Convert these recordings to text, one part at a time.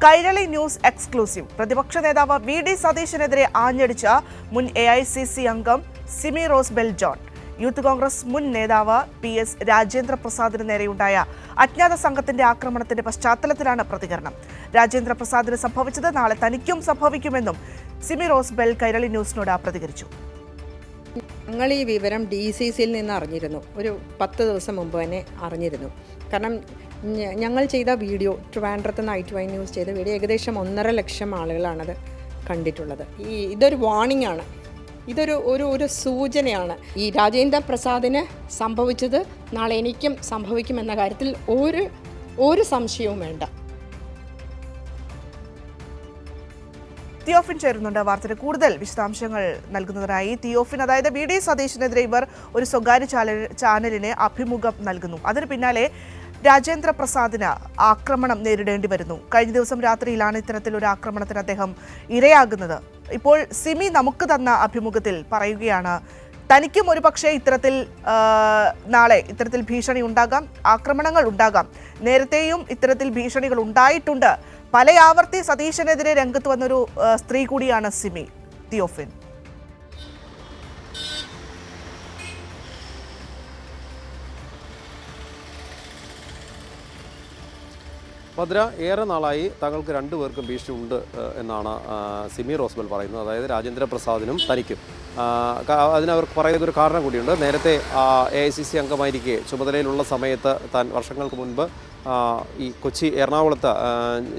Kairali news exclusive. പ്രതിപക്ഷ നേതാവ് VD. സതീശനെതിരെ ആഞ്ഞടിച്ച മുൻ AICC അംഗം Simi rose bell John. Youth Congress മുൻ നേതാവ് PS രാജേന്ദ്ര പ്രസാദിന് നേരെയുണ്ടായ അജ്ഞാത സംഘത്തിന്റെ ആക്രമണത്തിന്റെ പശ്ചാത്തലത്തിലാണ് പ്രതികരണം. രാജേന്ദ്ര പ്രസാദിന് സംഭവിച്ചത് നാളെ തനിക്കും സംഭവിക്കുമെന്നും സിമി റോസ് ബെൽ കൈരളി ന്യൂസിനോട് പ്രതികരിച്ചു. ഞങ്ങൾ ഈ വിവരം DCCയിൽ നിന്ന് അറിഞ്ഞിരുന്നു. ഒരു 10 ദിവസം മുമ്പ് തന്നെ അറിഞ്ഞിരുന്നു. കാരണം ഞങ്ങൾ ചെയ്ത വീഡിയോ, ട്രിവാൻഡ്രത്ത് നൈറ്റ് വൈ ന്യൂസ് ചെയ്ത വീഡിയോ ഏകദേശം 1.5 ലക്ഷം ആളുകളാണത് കണ്ടിട്ടുള്ളത്. ഇതൊരു വാർണിംഗ് ആണ്, ഒരു സൂചനയാണ്. ഈ രാജേന്ദ്ര പ്രസാദിന് സംഭവിച്ചത് നാളെ എനിക്കും സംഭവിക്കുമെന്ന കാര്യത്തിൽ ഒരു സംശയവും വേണ്ട. തിയോഫിൻ ചേരുന്നുണ്ട് വാർത്തയുടെ കൂടുതൽ വിശദാംശങ്ങൾ നൽകുന്നതിനായി. തിയോഫിൻ, അതായത് വി.ഡി. സതീശനെതിരെ ഇവർ ഒരു സ്വകാര്യ ചാനലിന് അഭിമുഖം നൽകുന്നു. അതിന് പിന്നാലെ രാജേന്ദ്ര പ്രസാദിന് ആക്രമണം നേരിടേണ്ടി വരുന്നു. കഴിഞ്ഞ ദിവസം രാത്രിയിലാണ് ഇത്തരത്തിലൊരു ആക്രമണത്തിന് അദ്ദേഹം ഇരയാകുന്നത്. ഇപ്പോൾ സിമി നമുക്ക് തന്ന അഭിമുഖത്തിൽ പറയുകയാണ്, തനിക്കും ഒരു പക്ഷേ നാളെ ഇത്തരത്തിൽ ഭീഷണി ഉണ്ടാകാം, ആക്രമണങ്ങൾ ഉണ്ടാകാം. നേരത്തെയും ഇത്തരത്തിൽ ഭീഷണികൾ ഉണ്ടായിട്ടുണ്ട്. പല ആവർത്തി സതീശനെതിരെ രംഗത്ത് വന്നൊരു സ്ത്രീ കൂടിയാണ് സിമി. തിയോഫിൻ, ഭദ്ര, ഏറെ നാളായി തങ്ങൾക്ക് രണ്ടുപേർക്കും ഭീഷണി ഉണ്ട് എന്നാണ് സിമി റോസ് ബെൽ പറയുന്നത്. അതായത് രാജേന്ദ്ര പ്രസാദിനും തനിക്കും. അതിനവർക്ക് പറയുന്നൊരു കാരണം കൂടിയുണ്ട്. നേരത്തെ AICC അംഗമായിരിക്കെ ചുമതലയിലുള്ള സമയത്ത് താൻ വർഷങ്ങൾക്ക് മുൻപ് ഈ കൊച്ചി എറണാകുളത്ത്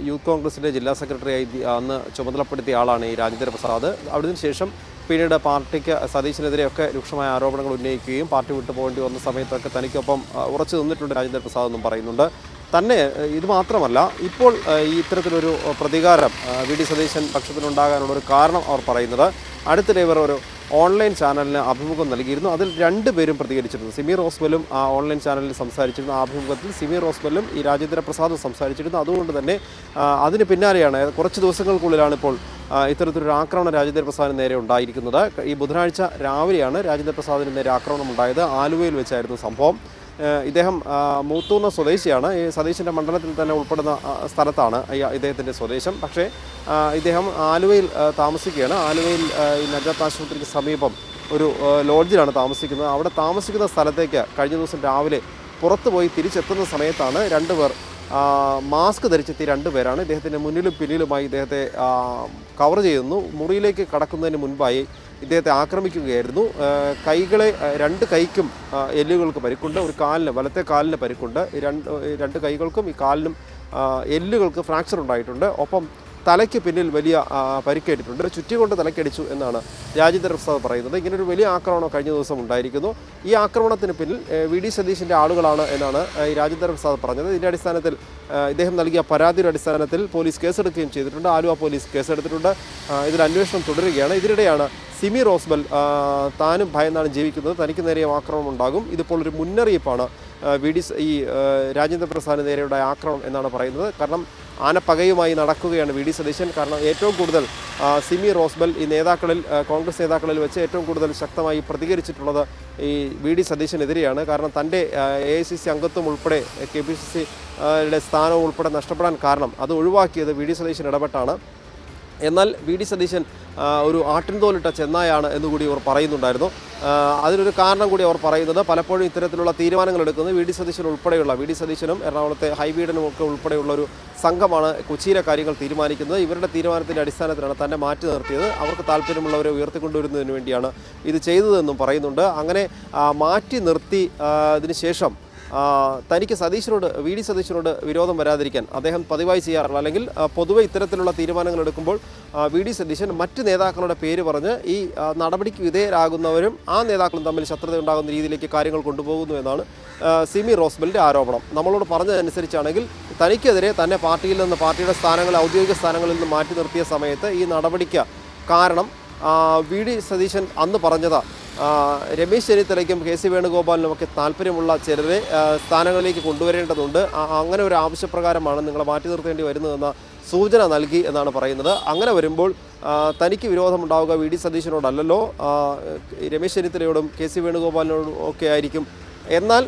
യൂത്ത് കോൺഗ്രസിൻ്റെ ജില്ലാ സെക്രട്ടറിയായി അന്ന് ചുമതലപ്പെടുത്തിയ ആളാണ് ഈ രാജേന്ദ്ര പ്രസാദ്. അതിനു ശേഷം പിന്നീട് പാർട്ടിക്ക് സതീശനെതിരെയൊക്കെ രൂക്ഷമായ ആരോപണങ്ങൾ ഉന്നയിക്കുകയും പാർട്ടി വിട്ടു പോകേണ്ടി വന്ന സമയത്തൊക്കെ തനിക്കൊപ്പം ഉറച്ചു നിന്നിട്ടുണ്ട് രാജേന്ദ്ര പ്രസാദ് എന്നും പറയുന്നുണ്ട്. തന്നെ ഇത് മാത്രമല്ല, ഇപ്പോൾ ഈ ഇത്തരത്തിലൊരു പ്രതികാരം വി.ഡി. സതീശൻ പക്ഷത്തിനുണ്ടാകാനുള്ളൊരു കാരണം അവർ പറയുന്നത്, അടുത്തിടെ ഇവർ ഒരു ഓൺലൈൻ ചാനലിന് അഭിമുഖം നൽകിയിരുന്നു. അതിൽ 2 പേരും പ്രതികരിച്ചിരുന്നു. സിമി റോസ് ബെല്ലും ആ ഓൺലൈൻ ചാനലിൽ സംസാരിച്ചിരുന്നു. ആ അഭിമുഖത്തിൽ സിമി റോസ് ബെല്ലും ഈ രാജേന്ദ്ര പ്രസാദും സംസാരിച്ചിരുന്നു. അതുകൊണ്ട് തന്നെ അതിന് പിന്നാലെയാണ്, കുറച്ച് ദിവസങ്ങൾക്കുള്ളിലാണ് ഇപ്പോൾ ഇത്തരത്തിലൊരു ആക്രമണം രാജേന്ദ്ര പ്രസാദിന് നേരെ ഉണ്ടായിരിക്കുന്നത്. ഈ ബുധനാഴ്ച രാവിലെയാണ് രാജേന്ദ്ര പ്രസാദിന് നേരെ ആക്രമണം ഉണ്ടായത്. ആലുവയിൽ വെച്ചായിരുന്നു സംഭവം. ഇദ്ദേഹം മൂത്തൂർന്ന സ്വദേശിയാണ്. ഈ സതീശൻ്റെ മണ്ഡലത്തിൽ തന്നെ ഉൾപ്പെടുന്ന സ്ഥലത്താണ് ഇദ്ദേഹത്തിൻ്റെ സ്വദേശം. പക്ഷേ ഇദ്ദേഹം ആലുവയിൽ താമസിക്കുകയാണ്. ആലുവയിൽ ഈ നജാത്ത് ആശുപത്രിക്ക് സമീപം ഒരു ലോഡ്ജിലാണ് താമസിക്കുന്നത്. അവിടെ താമസിക്കുന്ന സ്ഥലത്തേക്ക് കഴിഞ്ഞ ദിവസം രാവിലെ പുറത്തു പോയി തിരിച്ചെത്തുന്ന സമയത്താണ് 2 പേർ മാസ്ക് ധരിച്ചെത്തിയ 2 പേരാണ് ഇദ്ദേഹത്തിൻ്റെ മുന്നിലും പിന്നിലുമായി ഇദ്ദേഹത്തെ കവർ ചെയ്യുന്നു. മുറിയിലേക്ക് കടക്കുന്നതിന് മുൻപായി ഇദ്ദേഹത്തെ ആക്രമിക്കുകയായിരുന്നു. കൈകളെ 2 കൈക്കും എല്ലുകൾക്ക് പരിക്കുണ്ട്. ഒരു കാലിന്, വലത്തെ കാലിന് പരിക്കുണ്ട്. 2 കൈകൾക്കും ഈ കാലിനും എല്ലുകൾക്ക് ഫ്രാക്ചർ ഉണ്ടായിട്ടുണ്ട്. ഒപ്പം തലയ്ക്ക് പിന്നിൽ വലിയ പരിക്കേറ്റിട്ടുണ്ട്. ചുറ്റി കൊണ്ട് തലക്കടിച്ചു എന്നാണ് രാജേന്ദ്ര പ്രസാദ് പറയുന്നത്. ഇങ്ങനൊരു വലിയ ആക്രമണം കഴിഞ്ഞ ദിവസം ഉണ്ടായിരിക്കുന്നു. ഈ ആക്രമണത്തിന് പിന്നിൽ വി.ഡി. സതീശൻ്റെ ആളുകളാണ് എന്നാണ് ഈ രാജേന്ദ്ര പ്രസാദ് പറഞ്ഞത്. ഇതിൻ്റെ അടിസ്ഥാനത്തിൽ ഇദ്ദേഹം നൽകിയ പരാതിയുടെ അടിസ്ഥാനത്തിൽ പോലീസ് കേസെടുക്കുകയും ചെയ്തിട്ടുണ്ട്. ആലുവ പോലീസ് കേസെടുത്തിട്ടുണ്ട്. ഇതിൽ അന്വേഷണം തുടരുകയാണ്. ഇതിനിടെയാണ് സിമി റോസ് ബെൽ താനും ഭയന്നാണ് ജീവിക്കുന്നത്, തനിക്ക് നേരെ ആക്രമണം ഉണ്ടാകും, ഇതിപ്പോൾ ഒരു മുന്നറിയിപ്പാണ് ഈ രാജേന്ദ്ര പ്രസാദിന് നേരെയുള്ള ആക്രമണം എന്നാണ് പറയുന്നത്. കാരണം ആനപ്പകയുമായി നടക്കുകയാണ് വി.ഡി. സതീശൻ. കാരണം ഏറ്റവും കൂടുതൽ സിമി റോസ് ബെൽ ഈ നേതാക്കളിൽ, കോൺഗ്രസ് നേതാക്കളിൽ വെച്ച് ഏറ്റവും കൂടുതൽ ശക്തമായി പ്രതികരിച്ചിട്ടുള്ളത് ഈ വി.ഡി. സതീശനെതിരെയാണ്. കാരണം തൻ്റെ AICC അംഗത്വം ഉൾപ്പെടെ KPCC സ്ഥാനവും ഉൾപ്പെടെ നഷ്ടപ്പെടാൻ കാരണം അത് ഒഴിവാക്കിയത് വി.ഡി. സതീശൻ ഇടപെട്ടാണ്. എന്നാൽ വി.ഡി. സതീശൻ ഒരു ആട്ടിൻതോലിട്ട ചെന്നായാണ് എന്നുകൂടി അവർ പറയുന്നുണ്ടായിരുന്നു. അതിനൊരു കാരണം കൂടി അവർ പറയുന്നത്, പലപ്പോഴും ഇത്തരത്തിലുള്ള തീരുമാനങ്ങൾ എടുക്കുന്നത് വി.ഡി. സതീശൻ ഉൾപ്പെടെയുള്ള, വി.ഡി. സതീശനും എറണാകുളത്തെ ഹൈബീഡനും ഒക്കെ ഉൾപ്പെടെയുള്ള ഒരു സംഘമാണ് കൊച്ചിയിലെ കാര്യങ്ങൾ തീരുമാനിക്കുന്നത്. ഇവരുടെ തീരുമാനത്തിൻ്റെ അടിസ്ഥാനത്തിലാണ് തന്നെ മാറ്റി നിർത്തിയത്. അവർക്ക് താല്പര്യമുള്ളവരെ ഉയർത്തിക്കൊണ്ടുവരുന്നതിന് വേണ്ടിയാണ് ഇത് ചെയ്തതെന്നും പറയുന്നുണ്ട്. അങ്ങനെ മാറ്റി നിർത്തി ഇതിന് ശേഷം തനിക്ക് വി.ഡി. സതീശനോട് വിരോധം വരാതിരിക്കാൻ അദ്ദേഹം പതിവായി ചെയ്യാറുള്ള, അല്ലെങ്കിൽ പൊതുവെ ഇത്തരത്തിലുള്ള തീരുമാനങ്ങൾ എടുക്കുമ്പോൾ വി.ഡി. സതീശൻ മറ്റ് നേതാക്കളുടെ പേര് പറഞ്ഞ് ഈ നടപടിക്ക് വിധേയരാകുന്നവരും ആ നേതാക്കളും തമ്മിൽ ശത്രുത ഉണ്ടാകുന്ന രീതിയിലേക്ക് കാര്യങ്ങൾ കൊണ്ടുപോകുന്നു എന്നാണ് സിമി റോസ് ബെല്ലിൻ്റെ ആരോപണം. നമ്മളോട് പറഞ്ഞതനുസരിച്ചാണെങ്കിൽ തനിക്കെതിരെ തന്നെ പാർട്ടിയിൽ നിന്ന്, പാർട്ടിയുടെ ഔദ്യോഗിക സ്ഥാനങ്ങളിൽ നിന്ന് മാറ്റി നിർത്തിയ സമയത്ത് ഈ നടപടിക്ക് കാരണം വി.ഡി. സതീശൻ അന്ന് പറഞ്ഞത് രമേശ് ചെന്നിത്തലയ്ക്കും KC വേണുഗോപാലിനും ഒക്കെ താല്പര്യമുള്ള ചിലരെ സ്ഥാനങ്ങളിലേക്ക് കൊണ്ടുവരേണ്ടതുണ്ട്, അങ്ങനെ ഒരു ആവശ്യപ്രകാരമാണ് നിങ്ങളെ മാറ്റി നിർത്തേണ്ടി വരുന്നതെന്ന സൂചന നൽകി എന്നാണ് പറയുന്നത്. അങ്ങനെ വരുമ്പോൾ തനിക്ക് വിരോധമുണ്ടാവുക വി.ഡി. സതീശനോടല്ലല്ലോ, രമേശ് ചെന്നിത്തലയോടും KC വേണുഗോപാലിനോടും ഒക്കെ ആയിരിക്കും എന്നാൽ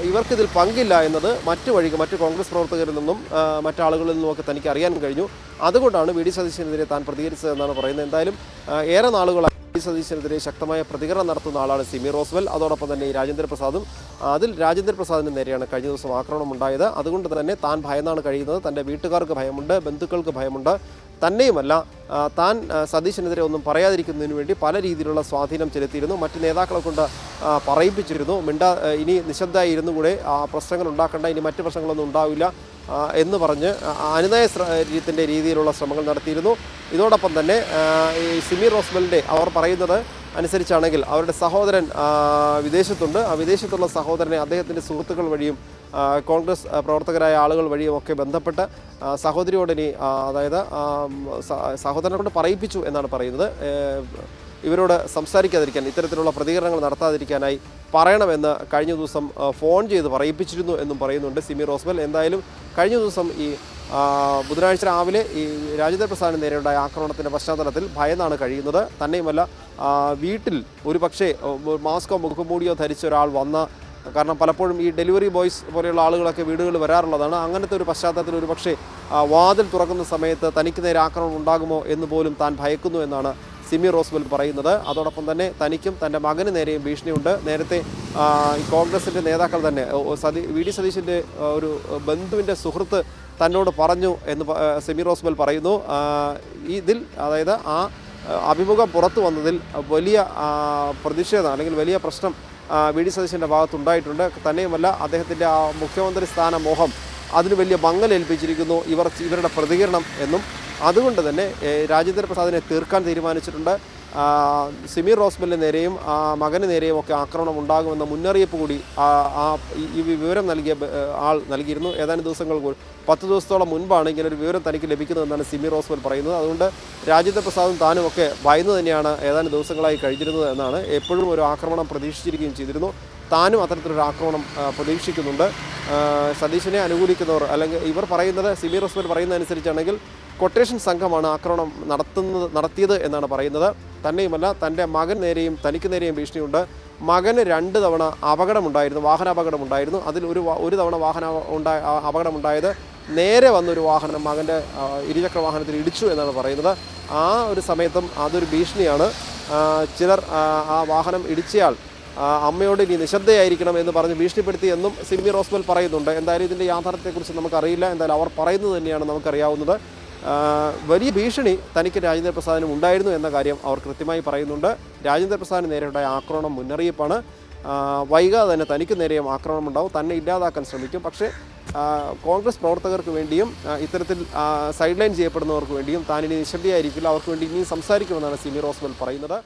ഇവർക്കിതിൽ പങ്കില്ല എന്നത് മറ്റു കോൺഗ്രസ് പ്രവർത്തകരിൽ നിന്നും മറ്റാളുകളിൽ നിന്നുമൊക്കെ തനിക്ക് അറിയാൻ കഴിഞ്ഞു. അതുകൊണ്ടാണ് വി ഡി സതീശനെതിരെ താൻ പ്രതികരിച്ചതെന്നാണ് പറയുന്നത്. എന്തായാലും ഏറെ നാളുകളായി വി ഡി സതീശനെതിരെ ശക്തമായ പ്രതികരണം നടത്തുന്ന ആളാണ് സിമി റോസ്വെൽ. അതോടൊപ്പം തന്നെ ഈ രാജേന്ദ്ര പ്രസാദും. അതിൽ രാജേന്ദ്ര പ്രസാദിന് നേരെയാണ് കഴിഞ്ഞ ദിവസം ആക്രമണം ഉണ്ടായത്. അതുകൊണ്ട് തന്നെ താൻ ഭയന്നാണ് കഴിയുന്നത്. തൻ്റെ വീട്ടുകാർക്ക് ഭയമുണ്ട്, ബന്ധുക്കൾക്ക് ഭയമുണ്ട്. തന്നെയുമല്ല, താൻ സതീശനെതിരെ ഒന്നും പറയാതിരിക്കുന്നതിന് വേണ്ടി പല രീതിയിലുള്ള സ്വാധീനം ചെലുത്തിയിരുന്നു. മറ്റ് നേതാക്കളെ കൊണ്ട് പറയിപ്പിച്ചിരുന്നു. ഇനി നിശബ്ദമായി ഇരുന്നു കൂടെ, പ്രശ്നങ്ങൾ ഉണ്ടാക്കേണ്ട, ഇനി മറ്റ് പ്രശ്നങ്ങളൊന്നും ഉണ്ടാവില്ല എന്ന് പറഞ്ഞ് അനുനയത്തിൻ്റെ രീതിയിലുള്ള ശ്രമങ്ങൾ നടത്തിയിരുന്നു. ഇതോടൊപ്പം തന്നെ ഈ സിമി റോസ്വെലിൻ്റെ അവർ പറയുന്നത് അനുസരിച്ചാണെങ്കിൽ അവരുടെ സഹോദരൻ വിദേശത്തുണ്ട്. ആ വിദേശത്തുള്ള സഹോദരനെ അദ്ദേഹത്തിൻ്റെ സുഹൃത്തുക്കൾ വഴിയും കോൺഗ്രസ് പ്രവർത്തകരായ ആളുകൾ വഴിയും ഒക്കെ ബന്ധപ്പെട്ട് സഹോദരിയോടിനി, അതായത് സഹോദരനെ കൊണ്ട് പറയിപ്പിച്ചു എന്നാണ് പറയുന്നത്. ഇവരോട് സംസാരിക്കാതിരിക്കാൻ, ഇത്തരത്തിലുള്ള പ്രതികരണങ്ങൾ നടത്താതിരിക്കാനായി പറയണമെന്ന് കഴിഞ്ഞ ദിവസം ഫോൺ ചെയ്ത് പറയിപ്പിച്ചിരുന്നു എന്നും പറയുന്നുണ്ട് സിമി റോസ്വെൽ. എന്തായാലും കഴിഞ്ഞ ദിവസം ഈ ബുധനാഴ്ച രാവിലെ ഈ രാജേന്ദ്ര പ്രസാദിന് നേരെയുണ്ടായ ആക്രമണത്തിൻ്റെ പശ്ചാത്തലത്തിൽ ഭയന്നാണ് കഴിയുന്നത്. തന്നെയുമല്ല, വീട്ടിൽ ഒരു പക്ഷേ മാസ്കോ മുഖംമൂടിയോ ധരിച്ച ഒരാൾ വന്ന, കാരണം പലപ്പോഴും ഈ ഡെലിവറി ബോയ്സ് പോലെയുള്ള ആളുകളൊക്കെ വീടുകളിൽ വരാറുള്ളതാണ്. അങ്ങനത്തെ ഒരു പശ്ചാത്തലത്തിൽ ഒരു പക്ഷേ വാതിൽ തുറക്കുന്ന സമയത്ത് തനിക്ക് നേരെ ആക്രമണം ഉണ്ടാകുമോ എന്ന് പോലും താൻ ഭയക്കുന്നു എന്നാണ് സിമി റോസ്വെൽ പറയുന്നത്. അതോടൊപ്പം തന്നെ തനിക്കും തൻ്റെ മകന് നേരെയും ഭീഷണിയുണ്ട്. നേരത്തെ കോൺഗ്രസിൻ്റെ നേതാക്കൾ തന്നെ വി ഡി സതീശൻ്റെ ഒരു ബന്ധുവിൻ്റെ സുഹൃത്ത് തന്നോട് പറഞ്ഞു എന്ന് സിമി റോസ്വെൽ പറയുന്നു. ഇതിൽ, അതായത് ആ അഭിമുഖം പുറത്തു വന്നതിൽ വലിയ പ്രതിഷേധം അല്ലെങ്കിൽ വലിയ പ്രശ്നം വി ഡി സതീശൻ്റെ ഭാഗത്തുണ്ടായിട്ടുണ്ട്. തന്നെയുമല്ല, അദ്ദേഹത്തിൻ്റെ ആ മുഖ്യമന്ത്രി സ്ഥാന മോഹം അതിന് വലിയ മങ്ങലേൽപ്പിച്ചിരിക്കുന്നു ഇവരുടെ പ്രതികരണം എന്നും. അതുകൊണ്ട് തന്നെ രാജേന്ദ്ര പ്രസാദിനെ തീർക്കാൻ തീരുമാനിച്ചിട്ടുണ്ട്. സിമി റോസ്വെലിന് നേരെയും മകന് നേരെയും ഒക്കെ ആക്രമണം ഉണ്ടാകുമെന്ന മുന്നറിയിപ്പ് കൂടി ഈ വിവരം നൽകിയ ആൾ നൽകിയിരുന്നു. ഏതാനും ദിവസങ്ങൾ 10 ദിവസത്തോളം മുൻപാണ് ഇങ്ങനൊരു വിവരം തനിക്ക് ലഭിക്കുന്നതെന്നാണ് സിമി റോസ്വെൽ പറയുന്നത്. അതുകൊണ്ട് രാജേന്ദ്ര പ്രസാദും താനും ഒക്കെ ഭയന്ന് തന്നെയാണ് ഏതാനും ദിവസങ്ങളായി കഴിഞ്ഞിരുന്നത് എന്നാണ്. എപ്പോഴും ഒരു ആക്രമണം പ്രതീക്ഷിച്ചിരിക്കുകയും ചെയ്തിരുന്നു. താനും അത്തരത്തിലൊരു ആക്രമണം പ്രതീക്ഷിക്കുന്നുണ്ട്. സതീശനെ അനുകൂലിക്കുന്നവർ, അല്ലെങ്കിൽ ഇവർ പറയുന്നത്, സിമി റോസ്വെൽ പറയുന്നതനുസരിച്ചാണെങ്കിൽ കൊട്ടേഷൻ സംഘമാണ് ആക്രമണം നടത്തിയത് എന്നാണ് പറയുന്നത്. തന്നെയുമല്ല, തൻ്റെ മകൻ നേരെയും തനിക്ക് നേരെയും ഭീഷണിയുണ്ട്. മകന് 2 തവണ അപകടമുണ്ടായിരുന്നു, വാഹനാപകടമുണ്ടായിരുന്നു. അതിൽ ഒരു തവണ അപകടമുണ്ടായത് നേരെ വന്നൊരു വാഹനം മകൻ്റെ ഇരുചക്ര വാഹനത്തിൽ ഇടിച്ചു എന്നാണ് പറയുന്നത്. ആ ഒരു സമയത്തും അതൊരു ഭീഷണിയാണ്. ചിലർ ആ വാഹനം ഇടിച്ചയാൾ അമ്മയോട് ഇനി നിശബ്ദയായിരിക്കണം എന്ന് പറഞ്ഞ് ഭീഷണിപ്പെടുത്തി എന്നും സിമി റോസ്വെൽ പറയുന്നുണ്ട്. എന്തായാലും ഇതിൻ്റെ യാഥാർത്ഥ്യത്തെക്കുറിച്ച് നമുക്കറിയില്ല. എന്തായാലും അവർ പറയുന്നത് തന്നെയാണ് നമുക്കറിയാവുന്നത്. വലിയ ഭീഷണി തനിക്ക് രാജേന്ദ്ര പ്രസാദിനും ഉണ്ടായിരുന്നു എന്ന കാര്യം അവർ കൃത്യമായി പറയുന്നുണ്ട്. രാജേന്ദ്ര പ്രസാദിന് നേരെയുണ്ടായ ആക്രമണം മുന്നറിയിപ്പാണ്. വൈകാതെ തന്നെ തനിക്ക് നേരെയും ആക്രമണം ഉണ്ടാവും, തന്നെ ഇല്ലാതാക്കാൻ ശ്രമിക്കും. പക്ഷേ കോൺഗ്രസ് പ്രവർത്തകർക്ക് വേണ്ടിയും ഇത്തരത്തിൽ സൈഡ് ലൈൻ ചെയ്യപ്പെടുന്നവർക്ക് വേണ്ടിയും താനിനി നിശബ്ദയായിരിക്കില്ല, അവർക്ക് വേണ്ടി ഇനിയും സംസാരിക്കുമെന്നാണ് സിമി റോസ്വെൽ പറയുന്നത്.